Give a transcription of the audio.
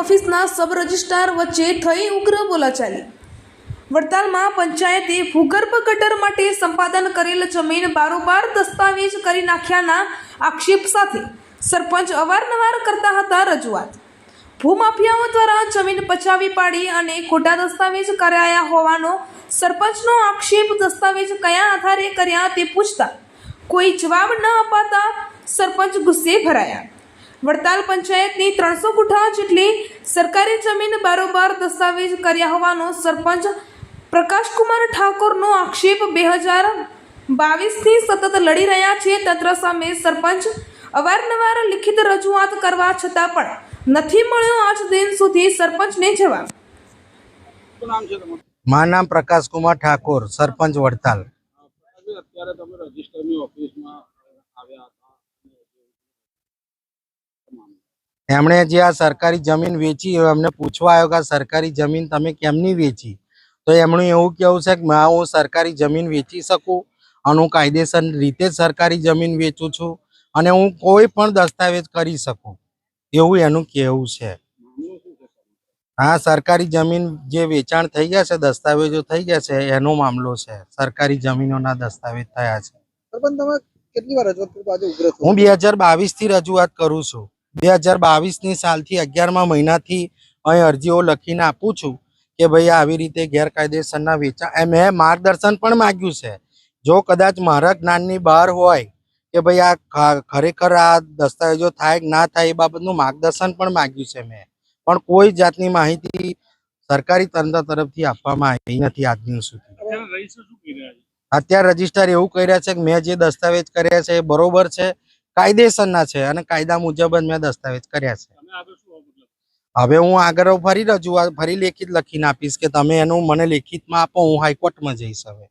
ઓફિસના sub registrar વચ્ચે થઈ ઉગ્ર બોલાચાલી। વડતાલમાં પંચાયતે ભૂગર્ભ ગટર માટે સંપાદન કરેલ જમીન બારોબાર દસ્તાવેજ કરી નાખ્યાના આક્ષેપ સાથે સરપંચ અવારનવાર કરતા હતા રજૂઆત। ભૂમાફિયાઓ દ્વારા જમીન પચાવી પાડી અને ખોટા દસ્તાવેજ કરાયા હોવાનો સરપંચનો આક્ષેપ। દસ્તાવેજ કયા આધારે કર્યા તે પૂછતા કોઈ જવાબ ન અપાતા સરપંચ ગુસ્સે ભરાયા। વડતાલ પંચાયતની 300 ગુઠા જેટલી સરકારી જમીન બારોબાર દસ્તાવેજ કર્યા હોવાનો સરપંચ પ્રકાશકુમાર ઠાકોરનો આક્ષેપ। 2022થી સતત લડી રહ્યા છે તંત્ર સામે સરપંચ અવારનવાર લિખિત રજૂઆત કરવા છતાં પણ નથી મળ્યો આજ દિન સુધી સરપંચને જવાબ। મારું નામ પ્રકાશકુમાર ઠાકોર, સરપંચ વડતાલ। અત્યારે તમે રજિસ્ટરની ઓફિસમાં આવ્યા હતા, એમણે જે આ સરકારી જમીન વેચી એમને પૂછવા આવ્યો કે આ સરકારી જમીન તમે કેમની વેચી, તો એમનું એવું કહેવું છે કે હું સરકારી જમીન વેચી શકું અને હું કાયદેસર રીતે જ સરકારી જમીન વેચું છું અને હું કોઈ પણ દસ્તાવેજ કરી શકું, એવું એનું કહેવું છે। હા, સરકારી જમીન જે વેચાણ થઈ ગયા છે, દસ્તાવેજો થઈ ગયા છે, એનો મામલો છે। સરકારી જમીનોના દસ્તાવેજ થયા છે। હું 2022 થી રજૂઆત કરું છું। 2022ની સાલથી 11મા મહિનાથી અહીં અરજીઓ લખીને આપું છું કે ભાઈ આવી રીતે ગેરકાયદેસરના વેચાણ મેં માર્ગદર્શન પણ માંગ્યું છે। જો કદાચ મારા જ્ઞાનની બહાર હોય કે ભાઈ આ ખરેખર આ દસ્તાવેજો થાય કે ના થાય એ બાબતનું માર્ગદર્શન પણ માંગ્યું છે મેં, પણ કોઈ જાતની માહિતી સરકારી તંત્ર તરફથી આપવામાં આવી નથી આજ દિન સુધી। અત્યારે રજિસ્ટ્રાર એવું કહી રહ્યા છે કે મેં જે દસ્તાવેજ કર્યા છે એ બરોબર છે, કાયદેસરના છે અને કાયદા મુજબ જ મેં દસ્તાવેજ કર્યા છે। હવે હું આગળ ફરી લેખિત લખીને આપીશ કે તમે એનું મને લેખિતમાં આપો, હું હાઈકોર્ટમાં જઈશ। હવે